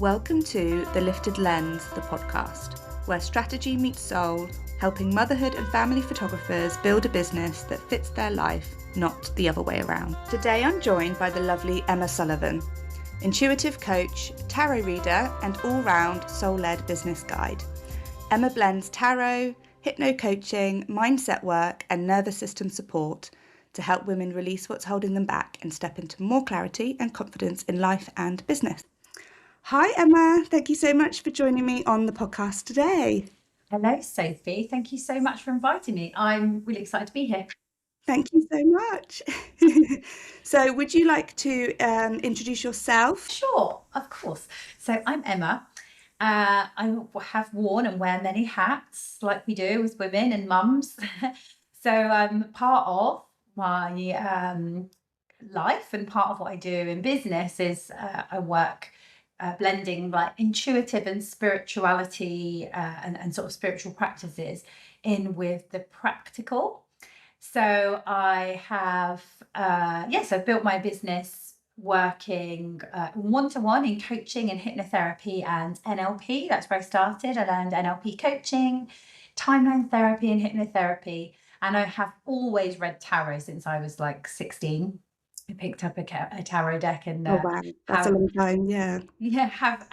Welcome to The Lifted Lens, the podcast, where strategy meets soul, helping motherhood and family photographers build a business that fits their life, not the other way around. Today I'm joined by the lovely Emma Sullivan, intuitive coach, tarot reader, and all-round soul-led business guide. Emma blends tarot, hypno-coaching, mindset work, and nervous system support to help women release what's holding them back and step into more clarity and confidence in life and business. Hi Emma, thank you so much for joining me on the podcast today. Hello Sophie, thank you so much for inviting me. I'm really excited to be here. Thank you so much. So would you like to introduce yourself? Sure, of course. So I'm Emma. I have worn and wear many hats like we do as women and mums. So part of my life and part of what I do in business is I work blending like intuitive and spirituality and sort of spiritual practices in with the practical. So I have, I've built my business working one-to-one in coaching and hypnotherapy and NLP. That's where I started. I learned NLP coaching, timeline therapy and hypnotherapy. And I have always read tarot since I was like 16. I picked up a tarot deck and Oh wow, that's a long time, yeah. Have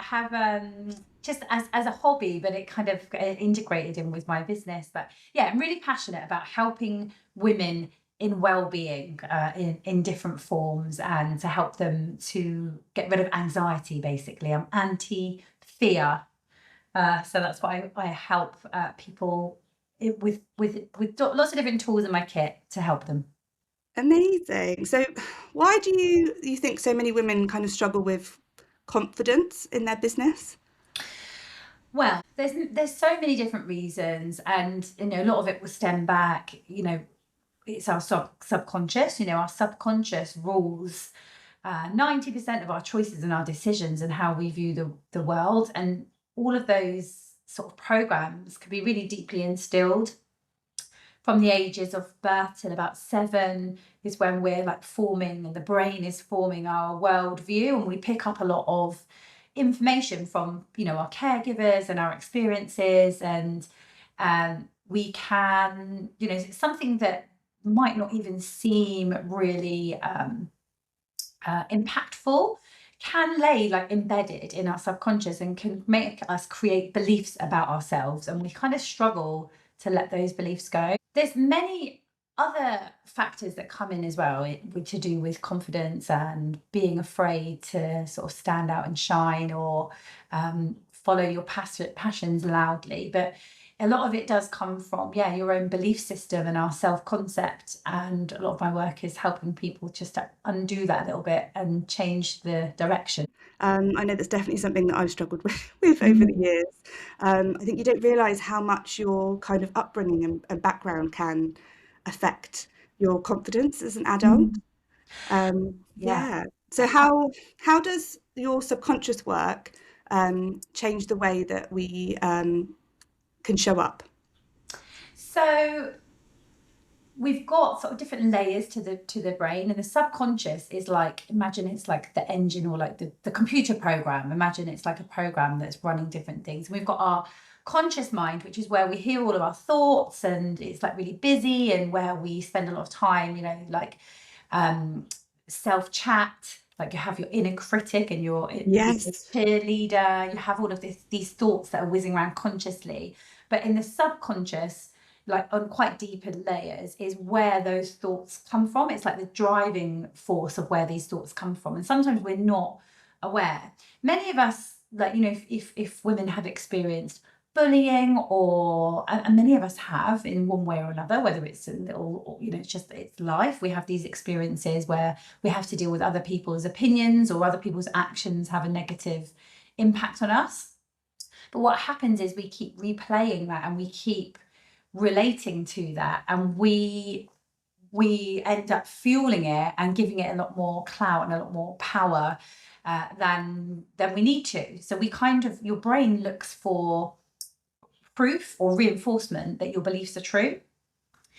just as a hobby, but it kind of integrated in with my business. But yeah, I'm really passionate about helping women in well-being in different forms and to help them to get rid of anxiety. Basically, I'm anti-fear, so that's why I help people with lots of different tools in my kit to help them. Amazing. So why do you think so many women kind of struggle with confidence in their business? Well, there's so many different reasons, and a lot of it will stem back. It's our subconscious. Our subconscious rules 90% of our choices and our decisions and how we view the world, and all of those sort of programs can be really deeply instilled from the ages of birth till about 7 is when we're like forming, and the brain is forming our worldview, and we pick up a lot of information from our caregivers and our experiences, and we can it's something that might not even seem really impactful can lay like embedded in our subconscious and can make us create beliefs about ourselves, and we kind of struggle to let those beliefs go. There's many other factors that come in as well to do with confidence and being afraid to sort of stand out and shine or follow your passions loudly. But a lot of it does come from, your own belief system and our self-concept. And a lot of my work is helping people just to undo that a little bit and change the direction. I know that's definitely something that I've struggled with over the years. I think you don't realise how much your kind of upbringing and background can affect your confidence as an adult. Yeah. So how does your subconscious work change the way that we can show up? So we've got sort of different layers to the brain, and the subconscious is like, imagine it's like the engine or like the computer program. Imagine it's like a program that's running different things. And we've got our conscious mind, which is where we hear all of our thoughts, and it's like really busy, and where we spend a lot of time, self-chat. Like you have your inner critic and your cheerleader. You have all of these thoughts that are whizzing around consciously. But in the subconscious, like on quite deeper layers, is where those thoughts come from. It's like the driving force of where these thoughts come from. And sometimes we're not aware. Many of us, like, if women have experienced bullying, and many of us have in one way or another, whether it's a little, it's life. We have these experiences where we have to deal with other people's opinions or other people's actions have a negative impact on us. But what happens is we keep replaying that, and we keep relating to that, and we end up fueling it and giving it a lot more clout and a lot more power than we need to. So your brain looks for proof or reinforcement that your beliefs are true.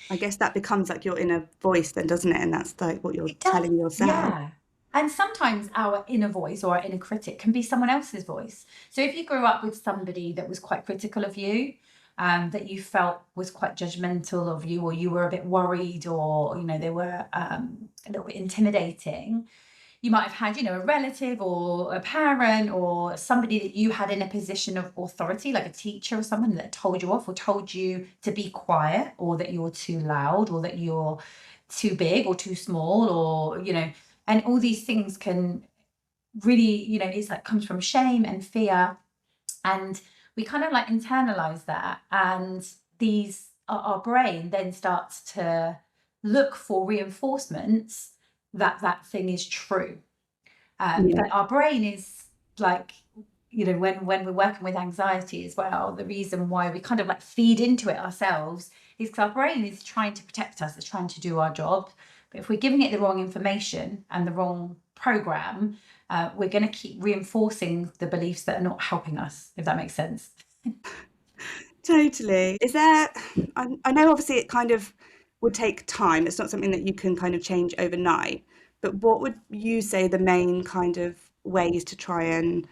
I guess that becomes like your inner voice then, doesn't it? And that's like what you're telling yourself. And sometimes our inner voice or our inner critic can be someone else's voice. So if you grew up with somebody that was quite critical of you, that you felt was quite judgmental of you, or you were a bit worried, or, you know, they were a little bit intimidating, you might have had, you know, a relative or a parent or somebody that you had in a position of authority, like a teacher or someone that told you off or told you to be quiet, or that you're too loud, or that you're too big or too small, or, you know, and all these things can really, you know, it's like comes from shame and fear. And we kind of like internalize that. And our brain then starts to look for reinforcements that that thing is true. Yeah. But our brain is like, you know, when we're working with anxiety as well, the reason why we kind of like feed into it ourselves is because our brain is trying to protect us, it's trying to do our job. But if we're giving it the wrong information and the wrong program, we're going to keep reinforcing the beliefs that are not helping us, if that makes sense. Totally. Is there, I know obviously it kind of would take time. It's not something that you can kind of change overnight, but what would you say the main kind of ways to try and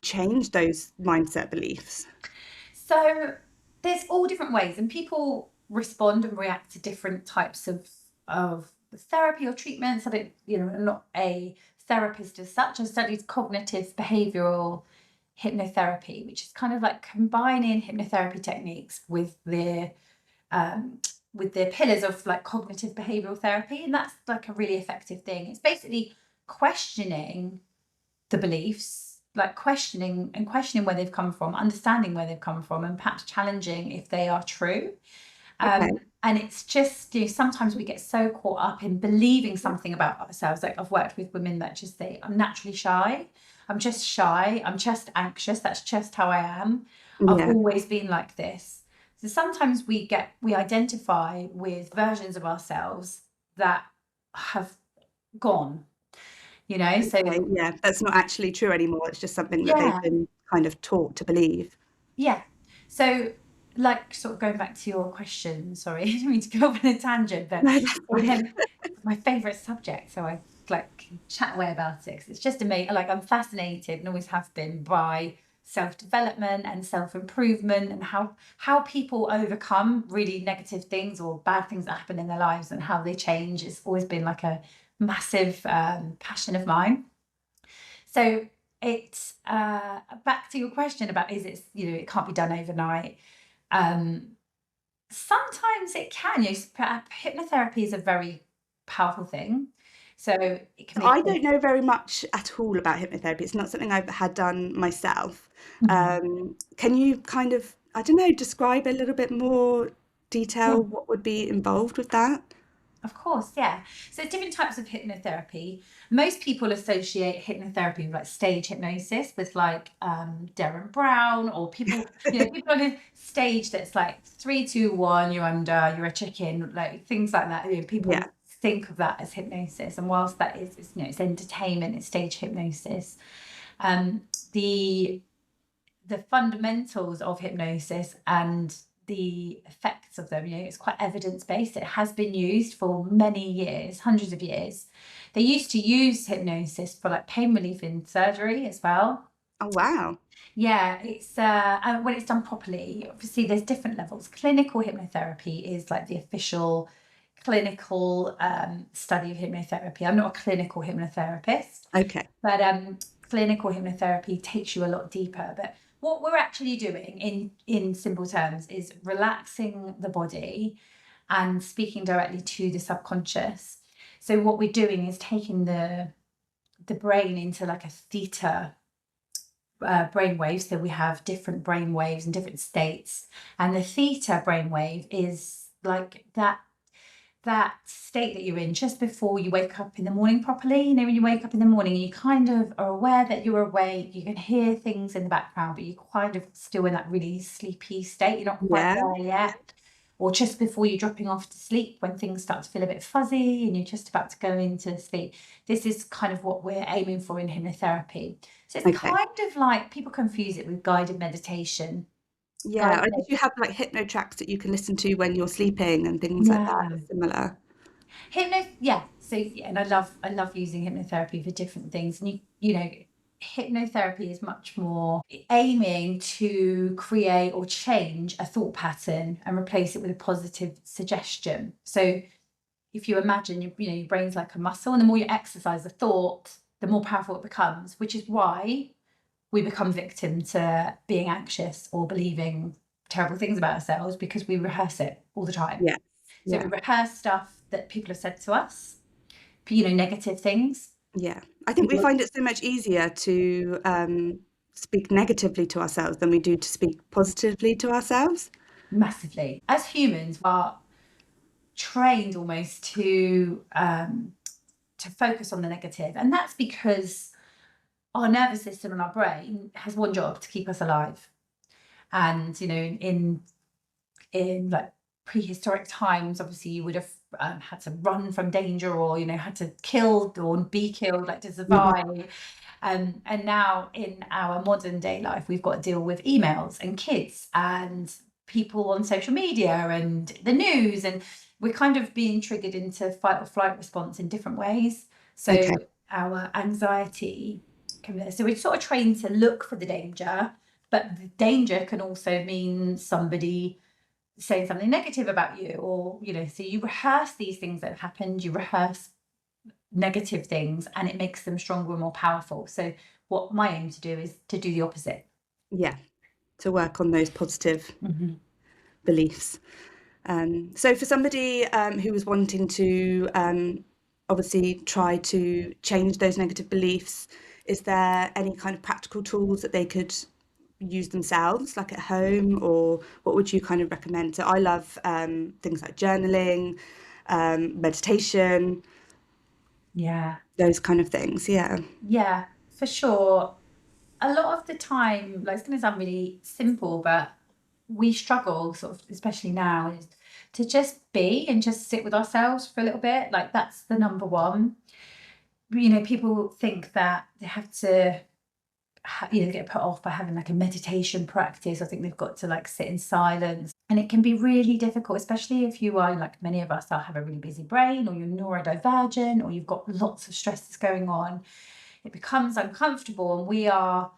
change those mindset beliefs? So there's all different ways, and people respond and react to different types of therapy or treatments. I don't, you know, I'm not a therapist as such. I studied cognitive behavioral hypnotherapy, which is kind of like combining hypnotherapy techniques with the pillars of like cognitive behavioral therapy, and that's like a really effective thing. It's basically questioning the beliefs, like questioning where they've come from, understanding where they've come from, and perhaps challenging if they are true. Okay. And it's just, you know, sometimes we get so caught up in believing something about ourselves. Like I've worked with women that just say, I'm naturally shy. I'm just shy. I'm just anxious. That's just how I am. I've Yeah. always been like this. So sometimes we identify with versions of ourselves that have gone, you know, so Okay. Yeah. That's not actually true anymore. It's just something that they've yeah. been kind of taught to believe. Yeah. So, like, sort of going back to your question, sorry, I didn't mean to go off on a tangent, but No, that's fine. it's my favourite subject, so I like can chat away about it 'cause it's just amazing. Like, I'm fascinated and always have been by self-development and self-improvement, and how people overcome really negative things or bad things that happen in their lives and how they change. It's always been like a massive passion of mine. So it's back to your question about, is it, you know, it can't be done overnight. Um, Sometimes it can. You know, hypnotherapy is a very powerful thing. So it can be. I don't know very much at all about hypnotherapy. It's not something I've had done myself. Mhm. Can you kind of, I don't know, describe a little bit more Yeah. detail what would be involved with that? Of course, yeah. So different types of hypnotherapy. Most people associate hypnotherapy with like stage hypnosis with like Darren Brown, or people, you know, people on a stage that's like 3, 2, 1, you're under, you're a chicken, like things like that. You know, Yeah. people think of that as hypnosis. And whilst that is, it's, you know, it's entertainment, it's stage hypnosis. Um, the the fundamentals of hypnosis and the effects of them, you know, it's quite evidence based. It has been used for many years, hundreds of years. They used to use hypnosis for like pain relief in surgery as well. Oh, wow. Yeah, it's and when it's done properly, obviously there's different levels. Clinical hypnotherapy is like the official clinical study of hypnotherapy. I'm not a clinical hypnotherapist, Okay. but clinical hypnotherapy takes you a lot deeper. But what we're actually doing in simple terms is relaxing the body and speaking directly to the subconscious. So what we're doing is taking the brain into like a theta brain waves. So we have different brain waves and different states, and the theta brain wave is like that state that you're in just before you wake up in the morning properly. You know, when you wake up in the morning, you kind of are aware that you're awake, you can hear things in the background, but you're kind of still in that really sleepy state. You're not quite Yeah. there yet. Or just before you're dropping off to sleep, when things start to feel a bit fuzzy and you're just about to go into sleep. This is kind of what we're aiming for in hypnotherapy. So it's Okay. kind of like people confuse it with guided meditation. Yeah. Guided I guess med- you have like hypno tracks that you can listen to when you're sleeping and things like that. yeah. Similar. Yeah. So yeah, and I love using hypnotherapy for different things. And you know, hypnotherapy is much more aiming to create or change a thought pattern and replace it with a positive suggestion. So if you imagine your brain's like a muscle, and the more you exercise the thought, the more powerful it becomes, which is why we become victim to being anxious or believing terrible things about ourselves, because we rehearse it all the time. Yeah. So we rehearse stuff that people have said to us, negative things. Yeah. I think we find it so much easier to speak negatively to ourselves than we do to speak positively to ourselves. Massively. As humans, we are trained almost to focus on the negative, and that's because our nervous system and our brain has one job: to keep us alive. And in like prehistoric times, obviously you would have had to run from danger, or had to kill or be killed, like to survive. And now in our modern day life, we've got to deal with emails and kids and people on social media and the news, and we're kind of being triggered into fight or flight response in different ways. So Okay. our anxiety so we're sort of trained to look for the danger, but the danger can also mean somebody saying something negative about you, or so you rehearse these things that have happened, you rehearse negative things, and it makes them stronger and more powerful. So what my aim to do is to do the opposite. Yeah. To work on those positive beliefs. So for somebody who was wanting to obviously try to change those negative beliefs, is there any kind of practical tools that they could use themselves, like at home, or what would you kind of recommend? So I love things like journaling, meditation, those kind of things. Yeah, for sure. A lot of the time, like, it's going to sound really simple, but we struggle, sort of, especially now, is to just be and just sit with ourselves for a little bit. Like, that's the number one. People think that they have to get put off by having like a meditation practice. I think they've got to like sit in silence, and it can be really difficult, especially if you are, like many of us, have a really busy brain, or you're neurodivergent, or you've got lots of stress that's going on. It becomes uncomfortable, and we are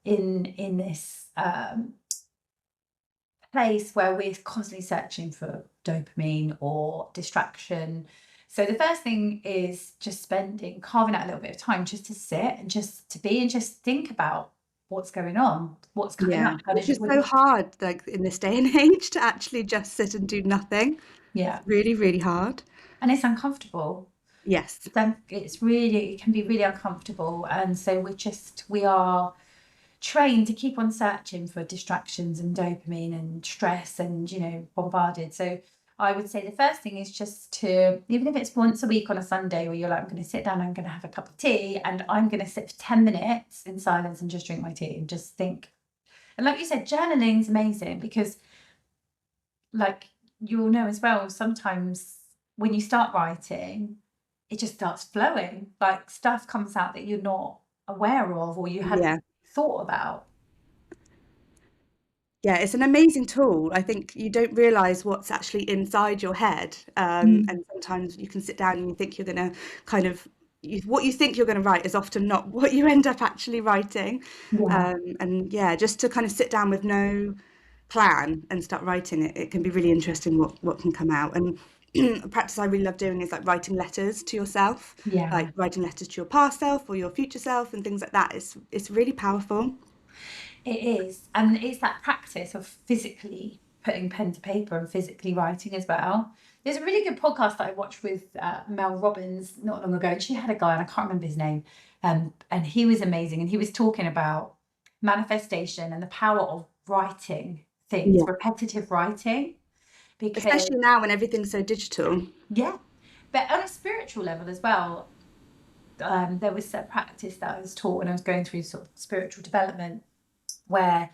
in this place where we're constantly searching for dopamine or distraction. So the first thing is just carving out a little bit of time just to sit and just to be and just think about what's going on, what's coming up. Which is so hard, like in this day and age, to actually just sit and do nothing. Yeah. It's really, really hard. And it's uncomfortable. Yes. It can be really uncomfortable. And so we are trained to keep on searching for distractions and dopamine and stress and bombarded. So I would say the first thing is just to, even if it's once a week on a Sunday, where you're like, I'm going to sit down, I'm going to have a cup of tea, and I'm going to sit for 10 minutes in silence and just drink my tea and just think. And like you said, journaling is amazing, because like you'll know as well, sometimes when you start writing, it just starts flowing, like stuff comes out that you're not aware of, or you hadn't thought about. Yeah, it's an amazing tool. I think you don't realize what's actually inside your head. And sometimes you can sit down and you think you're going to kind of, what you think you're going to write is often not what you end up actually writing. And just to kind of sit down with no plan and start writing it can be really interesting what can come out. And a practice I really love doing is like writing letters to yourself, like writing letters to your past self or your future self and things like that. It's really powerful. It is. And it's that practice of physically putting pen to paper and physically writing as well. There's a really good podcast that I watched with Mel Robbins not long ago, and she had a guy, and I can't remember his name, and he was amazing, and he was talking about manifestation and the power of writing things, repetitive writing. Because, especially now when everything's so digital. Yeah. But on a spiritual level as well, there was a practice that I was taught when I was going through sort of spiritual development, where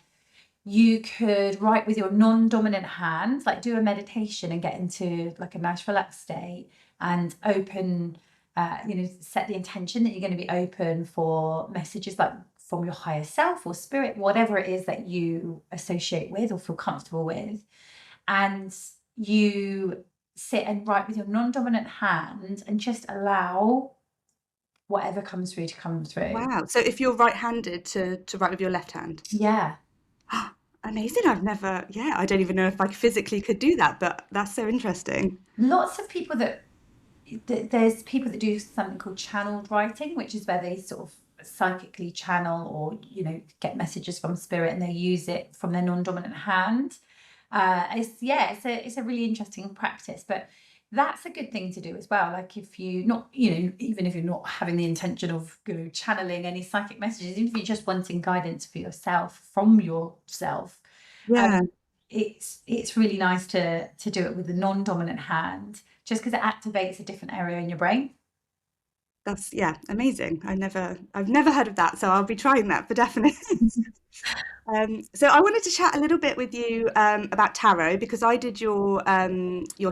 you could write with your non-dominant hands, like do a meditation and get into like a nice relaxed state, and open, set the intention that you're going to be open for messages like from your higher self or spirit, whatever it is that you associate with or feel comfortable with. And you sit and write with your non-dominant hand and just allow whatever comes through to come through. Wow. So if you're right-handed, to write with your left hand. Yeah. Amazing. I've never, yeah, I don't even know if I physically could do that, but that's so interesting. Lots of people there's people that do something called channeled writing, which is where they sort of psychically channel or, get messages from spirit and they use it from their non-dominant hand. It's a really interesting practice, but that's a good thing to do as well. Like if you not, even if you're not having the intention of channeling any psychic messages, even if you're just wanting guidance for yourself from yourself, Yeah, um, it's really nice to do it with the non-dominant hand, just because it activates a different area in your brain. that's, yeah, amazing. I've never heard of that, so I'll be trying that for definite. So I wanted to chat a little bit with you about tarot because I did your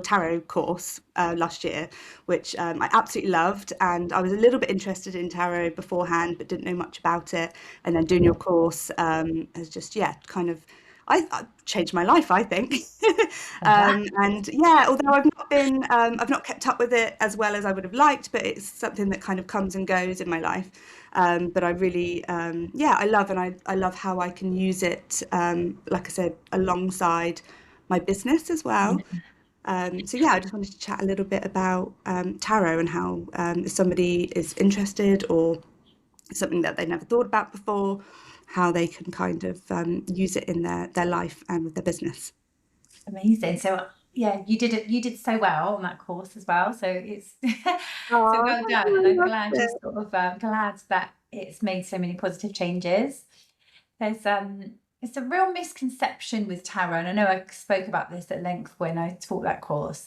tarot course last year, which I absolutely loved, and I was a little bit interested in tarot beforehand, but didn't know much about it. And then doing your course has just, yeah, kind of I changed my life, I think. And yeah, although I've not kept up with it as well as I would have liked, but it's something that kind of comes and goes in my life. But I really, yeah, I love how I can use it, like I said, alongside my business as well. So yeah, I just wanted to chat a little bit about tarot and how if somebody is interested or something that they never thought about before, how they can kind of use it in their life and with their business. Amazing. So yeah, you did so well on that course as well. So it's so Oh, well thank done. you. And I'm I loved glad you it. sort of glad that it's made so many positive changes. There's it's a real misconception with tarot, and I know I spoke about this at length when I taught that course.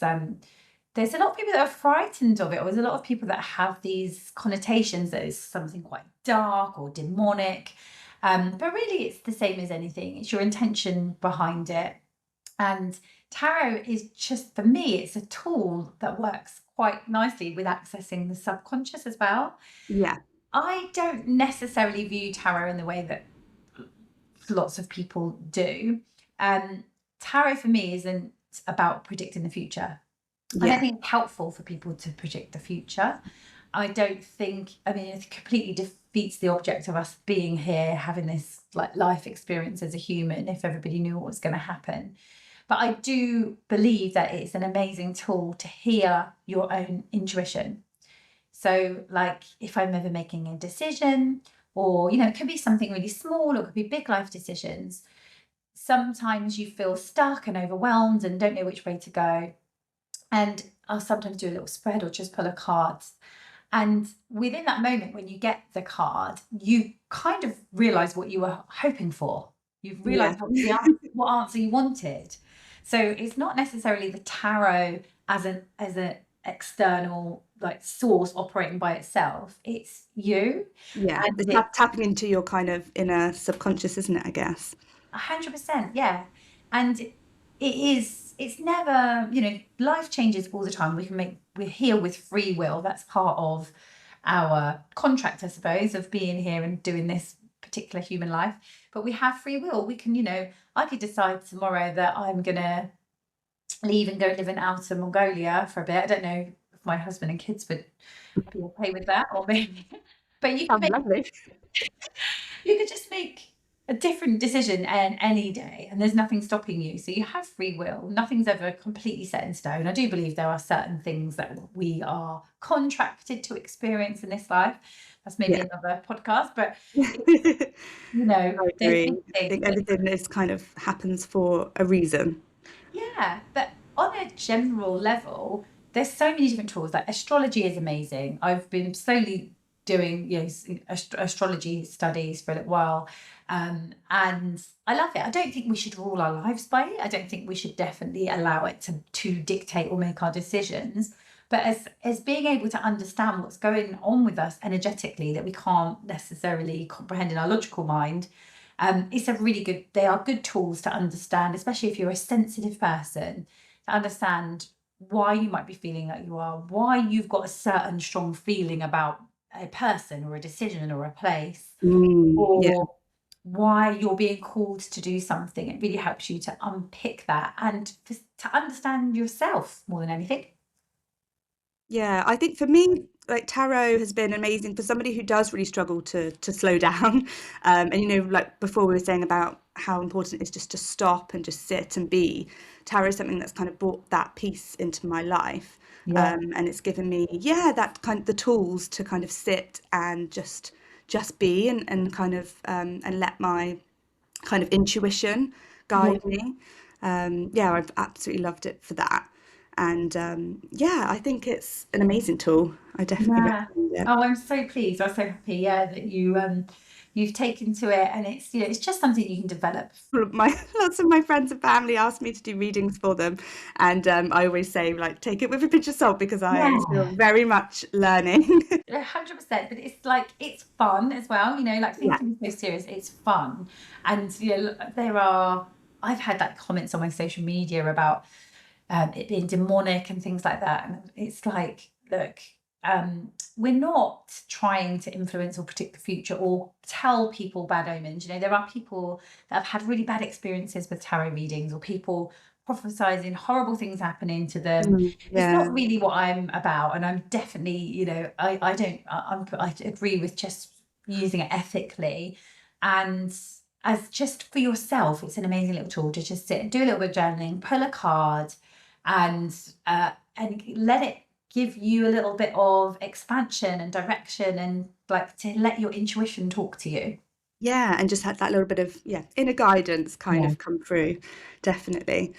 There's a lot of people that are frightened of it, or there's a lot of people that have these connotations that it's something quite dark or demonic. But really, it's the same as anything. It's your intention behind it. And tarot is just, for me, it's a tool that works quite nicely with accessing the subconscious as well. Yeah, I don't necessarily view tarot in the way that lots of people do. Tarot for me isn't about predicting the future. I don't yeah, think it's helpful for people to predict the future. I don't think, I mean, it completely defeats the object of us being here, having this like life experience as a human, if everybody knew what was going to happen. But I do believe that it's an amazing tool to hear your own intuition. So, like, if I'm ever making a decision, or, it could be something really small, or it could be big life decisions. Sometimes you feel stuck and overwhelmed and don't know which way to go. And I'll sometimes do a little spread or just pull a card. And within that moment, when you get the card, you kind of realize what you were hoping for. You've yeah. realized what answer you wanted. So it's not necessarily the tarot as an external like source operating by itself. It's you, Yeah, and it's it tapping into your kind of inner subconscious, isn't it, I guess? 100%, yeah. And it's never, life changes all the time. We're here with free will. That's part of our contract, I suppose, of being here and doing this particular human life. But we have free will. We can, I could decide tomorrow that I'm gonna leave and go live in outer Mongolia for a bit. I don't know if my husband and kids would be okay with that, or maybe. But Sounds lovely. you could just make a different decision any day, and there's nothing stopping you. So you have free will. Nothing's ever completely set in stone. I do believe there are certain things that we are contracted to experience in this life. That's maybe Yeah. another podcast, but I there's agree. big I things. think everything is kind of happens for a reason. Yeah, but on a general level, there's so many different tools. Like astrology is amazing. I've been slowly doing astrology studies for a little while, and I love it. I don't think we should rule our lives by it. I don't think we should definitely allow it to dictate or make our decisions. But as being able to understand what's going on with us energetically that we can't necessarily comprehend in our logical mind, it's a really good, they are good tools to understand, especially if you're a sensitive person, to understand why you might be feeling like you are, why you've got a certain strong feeling about a person or a decision or a place, Mm, yeah, or why you're being called to do something. It really helps you to unpick that and to understand yourself more than anything. Yeah, I think for me, like tarot has been amazing for somebody who does really struggle to slow down. And like before we were saying about how important it is just to stop and just sit and be. Tarot is something that's kind of brought that peace into my life. Yeah. And it's given me, yeah, that kind of the tools to kind of sit and just be and kind of and let my kind of intuition Yeah. guide me. Yeah, I've absolutely loved it for that. And yeah, I think it's an amazing tool. I definitely Yeah. recommend it. Oh, I'm so pleased. I'm so happy, yeah, that you've taken to it, and it's it's just something you can develop. My lots of my friends and family ask me to do readings for them, and I always say like take it with a pinch of salt because I am still Yeah. very much learning. 100%, but it's like it's fun as well, like things Yeah. can be so serious, it's fun. And I've had like comments on my social media about it being demonic and things like that. And it's like, look, we're not trying to influence or predict the future or tell people bad omens. There are people that have had really bad experiences with tarot readings, or people prophesizing horrible things happening to them. It's Yeah. not really what I'm about, and I'm definitely, I don't, I agree with just using it ethically, and as just for yourself, it's an amazing little tool to just sit and do a little bit of journaling, pull a card, and let it give you a little bit of expansion and direction, and like to let your intuition talk to you. Yeah, and just had that little bit of inner guidance kind Yeah. of come through, definitely.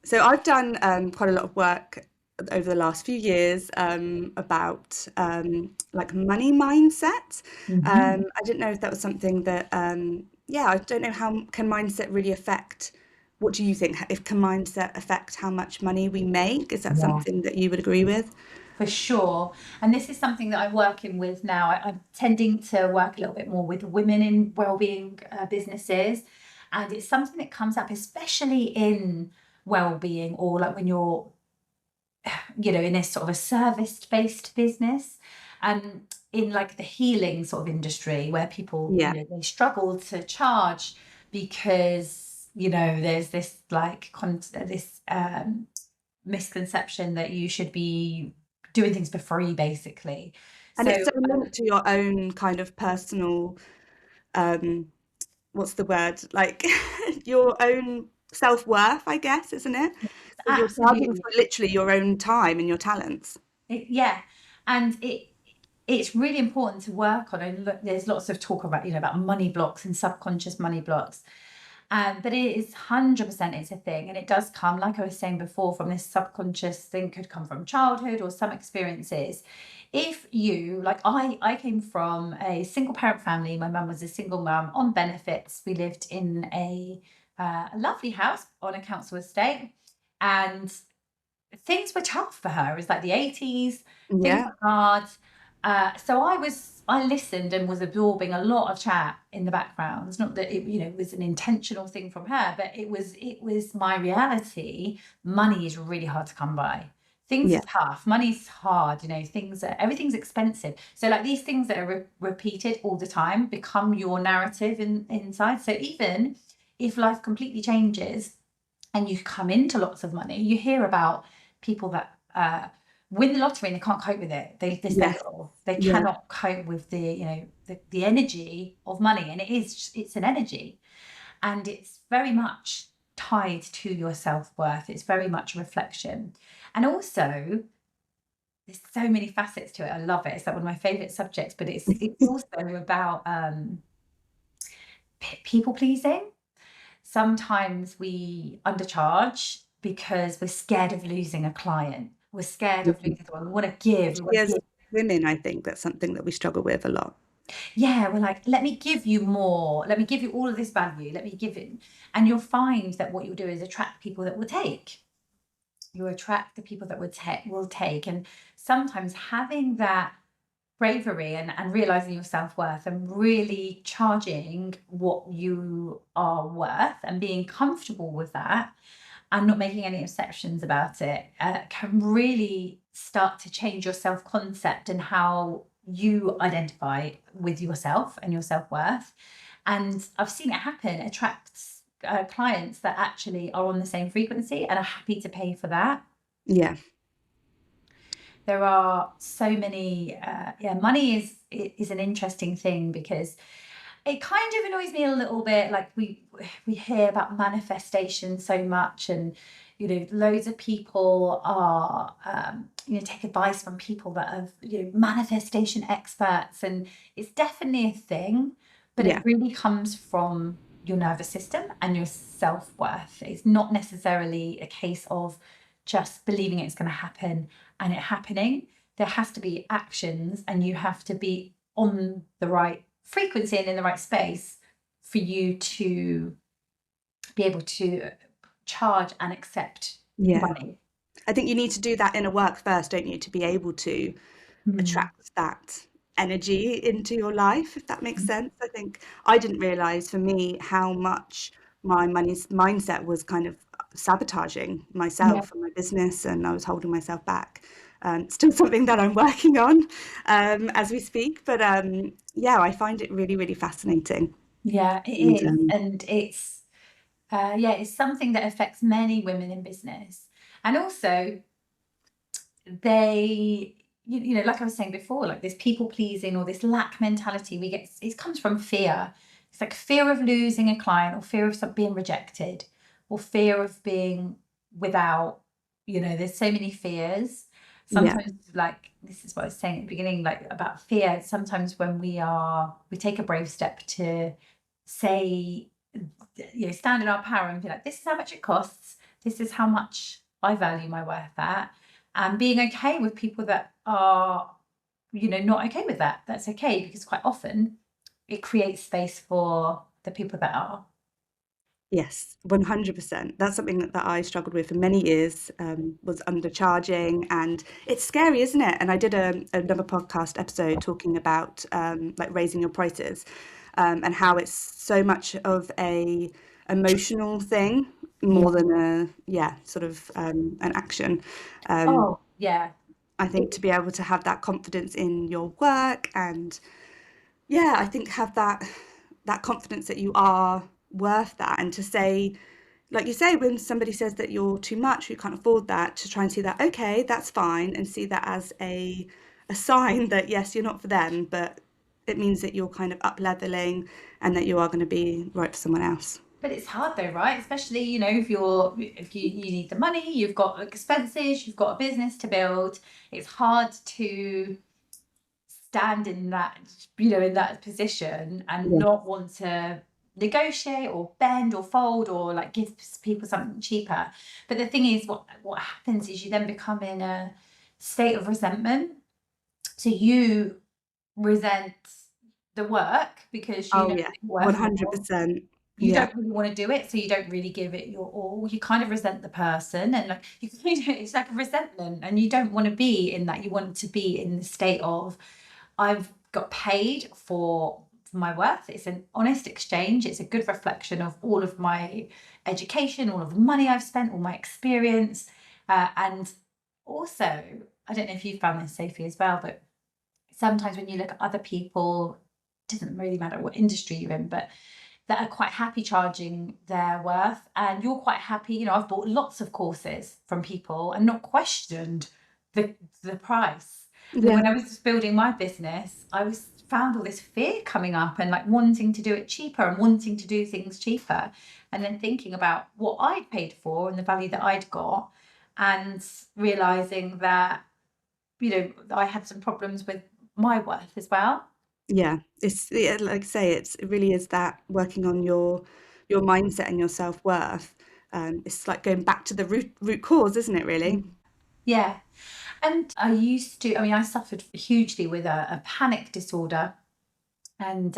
So I've done quite a lot of work over the last few years about like money mindset. Mhm. I didn't know if that was something that yeah, I don't know how can mindset really affect. What do you think? If can mindset affect how much money we make? Is that Yeah. something that you would agree with? For sure. And this is something that I'm working with now. I'm tending to work a little bit more with women in well-being businesses. And it's something that comes up, especially in well-being, or like when you're, in a sort of a service-based business. In like the healing sort of industry, where people, Yeah. they struggle to charge because, there's this like this misconception that you should be doing things for free, basically. And So it's so linked to your own kind of personal um what's the word? Like your own self-worth, I guess, isn't it? it's So you're charging absolutely, for literally your own time and your talents. yeah, and it's really important to work on. And look, there's lots of talk about about money blocks and subconscious money blocks. But it is 100%, it's a thing, and it does come, like I was saying before, from this subconscious thing. Could come from childhood or some experiences. If you like, I came from a single parent family. My mum was a single mum on benefits. We lived in a lovely house on a council estate, and things were tough for her. It was like the 80s, things Yeah. were hard. So I listened and was absorbing a lot of chat in the background. It's not that it was an intentional thing from her, but it was my reality. Money is really hard to come by. Things Yeah. are tough. Money's hard. Everything's expensive. So like these things that are repeated all the time become your narrative inside. So even if life completely changes and you come into lots of money, you hear about people that win the lottery and they can't cope with it. They spend Yes. it all. They Yeah. cannot cope with the energy of money, and it's an energy, and it's very much tied to your self-worth. It's very much a reflection, and also there's so many facets to it. I love it. It's like one of my favorite subjects, but it's also about people pleasing. Sometimes we undercharge because we're scared of losing a client. We're scared of losing someone. We want to give. We Especially want to as give. women, I think that's something that we struggle with a lot. Yeah, we're like, let me give you more. Let me give you all of this value. Let me give it. And you'll find that what you'll do is attract people that will take. You attract the people that will take. And sometimes having that bravery and realizing your self-worth and really charging what you are worth and being comfortable with that and not making any exceptions about it can really start to change your self-concept and how you identify with yourself and your self-worth. And I've seen it happen, attracts clients that actually are on the same frequency and are happy to pay for that. Yeah. There are so many, money is an interesting thing because it kind of annoys me a little bit. Like we hear about manifestation so much, and loads of people are take advice from people that are manifestation experts, and it's definitely a thing, but Yeah. it really comes from your nervous system and your self-worth. It's not necessarily a case of just believing it's going to happen and it happening. There has to be actions, and you have to be on the right frequency and in the right space for you to be able to charge and accept money. I think you need to do that inner work first, don't you, to be able to attract that energy into your life, if that makes sense. I think I didn't realize for me how much my money mindset was kind of sabotaging myself and my business, and I was holding myself back. Still something that I'm working on as we speak, but I find it really, really fascinating. Yeah, it And, is. And it's something that affects many women in business. And also they, like I was saying before, like this people pleasing or this lack mentality we get, it comes from fear. It's like fear of losing a client, or fear of being rejected, or fear of being without, there's so many fears. Sometimes, like, this is what I was saying at the beginning, like about fear. Sometimes when we take a brave step to say, stand in our power and be like, this is how much it costs. This is how much I value my worth at. And being okay with people that are, not okay with that. That's okay, because quite often it creates space for the people that are. Yes, 100%. That's something that I struggled with for many years, was undercharging, and it's scary, isn't it? And I did another podcast episode talking about like raising your prices, and how it's so much of a emotional thing more than sort of an action. Oh, yeah. I think to be able to have that confidence in your work, and I think have that confidence that you are worth that, and to say, like you say, when somebody says that you're too much, you can't afford that, to try and see that, okay, that's fine, and see that as a sign that yes, you're not for them, but it means that you're kind of up leveling and that you are going to be right for someone else. But it's hard though, right? Especially, if you need the money, you've got expenses, you've got a business to build. It's hard to stand in that, in that position and not want to negotiate or bend or fold or like give people something cheaper. But the thing is, what happens is you then become in a state of resentment. So you resent the work because Oh it's yeah, worth more. 100%. You don't really want to do it, so you don't really give it your all. You kind of resent the person, and like it's like a resentment, and you don't want to be in that. You want to be in the state of, I've got paid for my worth. It's an honest exchange. It's a good reflection of all of my education, all of the money I've spent, all my experience. And also, I don't know if you've found this, Sophie, as well, but sometimes when you look at other people, it doesn't really matter what industry you're in, but that are quite happy charging their worth, and you're quite happy. I've bought lots of courses from people and not questioned the price. And then when I was building my business, I found all this fear coming up, and like wanting to do it cheaper and wanting to do things cheaper, and then thinking about what I'd paid for and the value that I'd got, and realizing that I had some problems with my worth as well. It's like I say, it really is that working on your mindset and your self-worth. It's like going back to the root cause, isn't it, really? Yeah. And I suffered hugely with a panic disorder, and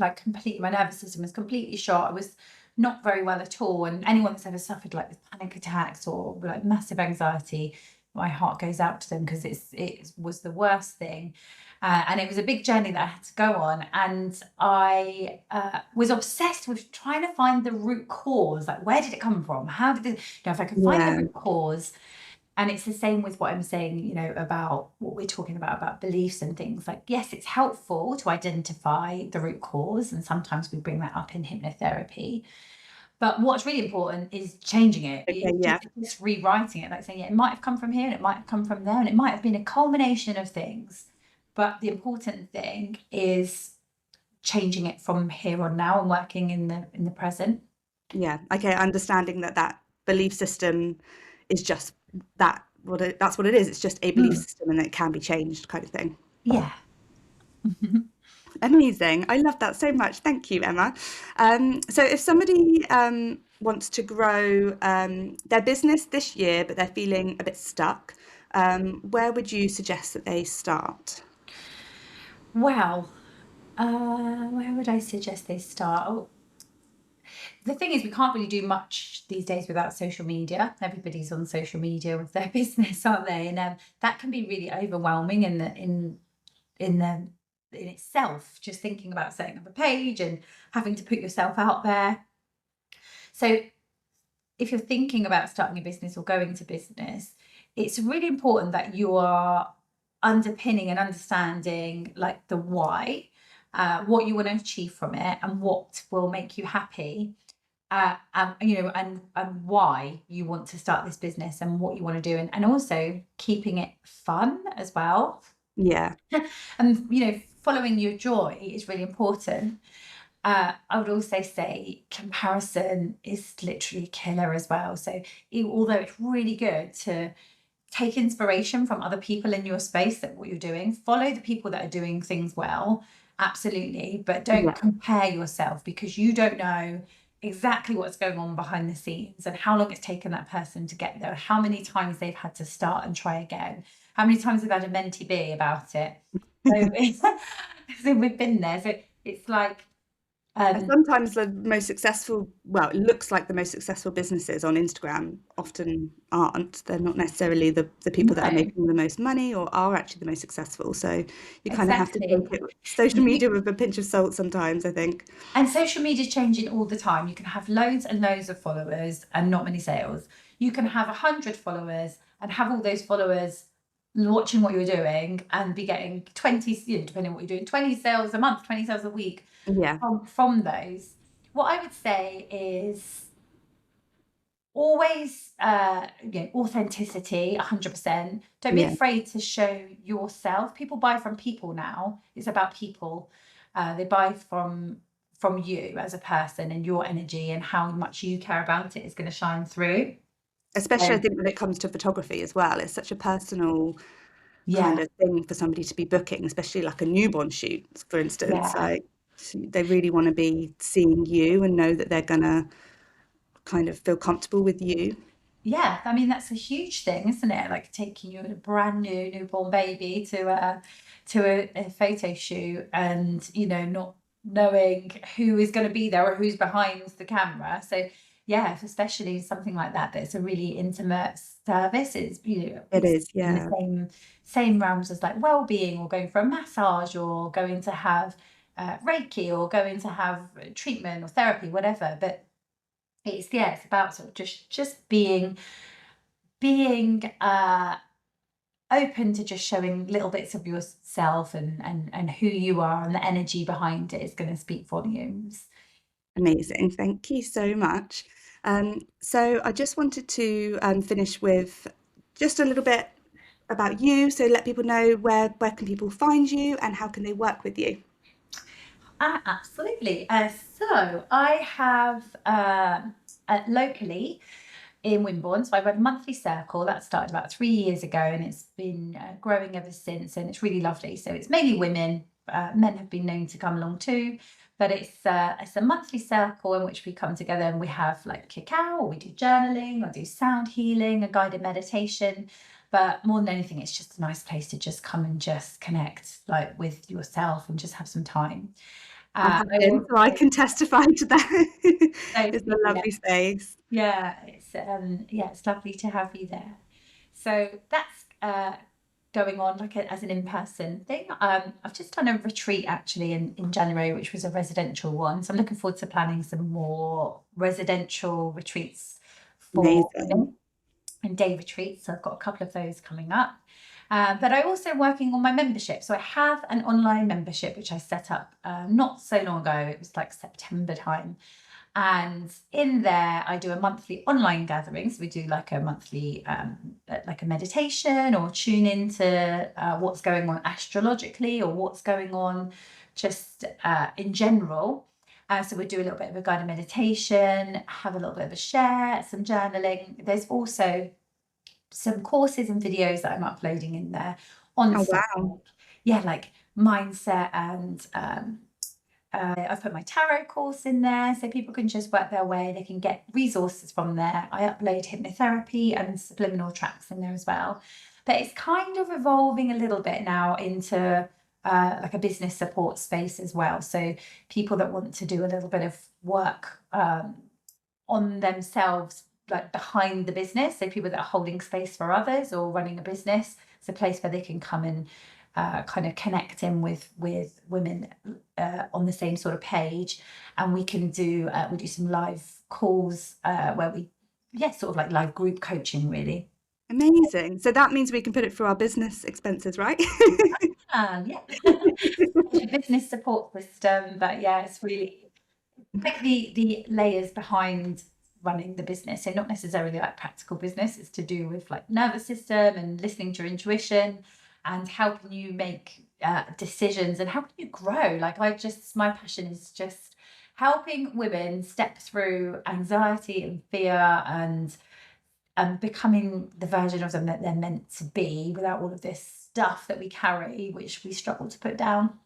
like completely, my nervous system was completely shot. I was not very well at all. And anyone that's ever suffered like with panic attacks or like massive anxiety, my heart goes out to them, because it was the worst thing. And it was a big journey that I had to go on. And I was obsessed with trying to find the root cause. Like, where did it come from? How did it, if I could find the root cause, And it's the same with what I'm saying, you know, about what we're talking about beliefs and things. Like, yes, it's helpful to identify the root cause, and sometimes we bring that up in hypnotherapy. But what's really important is changing it. Okay, yeah. Just rewriting it, like saying, yeah, it might have come from here and it might have come from there, and it might have been a culmination of things. But the important thing is changing it from here on now and working in the present. Yeah. Okay, understanding that belief system is just that's what it is. It's just a belief system and it can be changed, kind of thing. Yeah. Amazing. I love that so much. Thank you, Emma. So if somebody wants to grow their business this year, but they're feeling a bit stuck, where would you suggest that they start? Well, where would I suggest they start? Oh, the thing is, we can't really do much these days without social media. Everybody's on social media with their business, aren't they? And that can be really overwhelming in itself, just thinking about setting up a page and having to put yourself out there. So if you're thinking about starting a business or going to business, it's really important that you are underpinning and understanding like the why, what you want to achieve from it and what will make you happy. You know, and why you want to start this business and what you want to do, and also keeping it fun as well. Yeah. And you know, following your joy is really important. I would also say comparison is literally a killer as well. So although it's really good to take inspiration from other people in your space, that what you're doing, follow the people that are doing things well, absolutely, but don't compare yourself, because you don't know exactly what's going on behind the scenes and how long it's taken that person to get there, how many times they've had to start and try again, how many times they've had a mentee be about it. So we've been there. So it's like And sometimes the most successful, well, it looks like the most successful businesses on Instagram often aren't. They're not necessarily the people that are no, making the most money or are actually the most successful. So you kind of have to exactly. take social media with a pinch of salt sometimes, I think. And social media is changing all the time. You can have loads and loads of followers and not many sales. You can have 100 followers and have all those followers watching what you're doing and be getting 20, you know, depending on what you're doing, 20 sales a month, 20 sales a week Yeah. from those. What I would say is always, you know, authenticity, 100%. Don't be Yeah. afraid to show yourself. People buy from people now. It's about people. They buy from you as a person, and your energy and how much you care about it is going to shine through. Especially I So, think when it comes to photography as well. It's such a personal kind yeah, of thing for somebody to be booking, especially like a newborn shoot, for instance. yeah, Like they really want to be seeing you and know that they're gonna kind of feel comfortable with you. yeah. I mean, that's a huge thing, isn't it? Like taking your brand new newborn baby to a photo shoot, and you know, not knowing who is going to be there or who's behind the camera. So yeah, especially something like that, that's a really intimate service. It's, you know, It it's is, in yeah. the same realms as like well-being, or going for a massage, or going to have Reiki, or going to have treatment or therapy, whatever. But it's about sort of just being open to just showing little bits of yourself, and who you are, and the energy behind it is going to speak volumes. Amazing. Thank you so much. So I just wanted to finish with just a little bit about you. So let people know where can people find you and how can they work with you? Absolutely. So I have locally in Wimborne. So I run a monthly circle that started about 3 years ago, and it's been growing ever since, and it's really lovely. So it's mainly women. Men have been known to come along too, but it's a monthly circle in which we come together, and we have like cacao, or we do journaling, or do sound healing, a guided meditation. But more than anything, it's just a nice place to just come and just connect like with yourself and just have some time. I have I been, will so I can testify to that. say, It's a lovely space. yeah, it's lovely to have you there. So that's going on like as an in-person thing. I've just done a retreat actually in January, which was a residential one. So I'm looking forward to planning some more residential retreats for Amazing. women. and day retreats. So I've got a couple of those coming up. But I'm also working on my membership. So I have an online membership, which I set up not so long ago. It was like September time. And in there, I do a monthly online gathering. So we do like a monthly, like a meditation, or tune into what's going on astrologically, or what's going on just in general. So we do a little bit of a guided meditation, have a little bit of a share, some journaling. There's also some courses and videos that I'm uploading in there on wow. Yeah, like mindset, and I've put my tarot course in there so people can just work their way. They can get resources from there. I upload hypnotherapy and subliminal tracks in there as well. But it's kind of evolving a little bit now into like a business support space as well. So people that want to do a little bit of work on themselves, like behind the business. So people that are holding space for others or running a business. It's a place where they can come and kind of connect in with women on the same sort of page, and we can do we do some live calls where we sort of like live group coaching, really. Amazing. So that means we can put it through our business expenses, right? Yeah. A business support system, but yeah, it's really like the layers behind running the business. So not necessarily like practical business. It's to do with like nervous system and listening to your intuition, and helping you make decisions, and helping you grow. Like my passion is just helping women step through anxiety and fear, and becoming the version of them that they're meant to be, without all of this stuff that we carry, which we struggle to put down.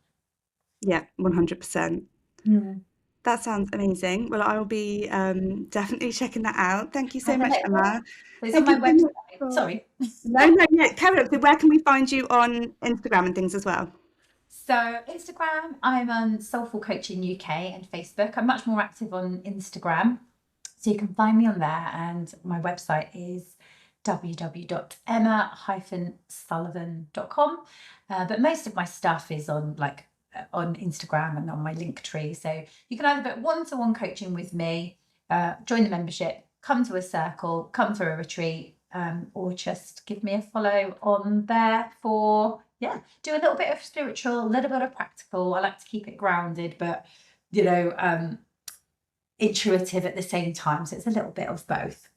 Yeah, 100%. That sounds amazing. Well, I'll be definitely checking that out. Thank you so much, Emma. It's on my website. Sorry. No, carry on. So where can we find you on Instagram and things as well? So Instagram, I'm on Soulful Coaching UK, and Facebook. I'm much more active on Instagram. So you can find me on there, and my website is www.emma-sullivan.com. But most of my stuff is on Instagram and on my link tree. So you can either book one-to-one coaching with me, join the membership, come to a circle, come to a retreat, or just give me a follow on there for, do a little bit of spiritual, a little bit of practical. I like to keep it grounded, but, intuitive at the same time. So it's a little bit of both.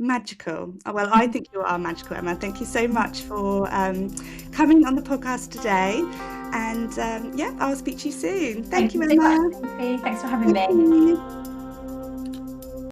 Magical. Oh, well, I think you are magical, Emma. Thank you so much for coming on the podcast today. And I'll speak to you soon. Thank you, Emma. So much, Thanks for having me.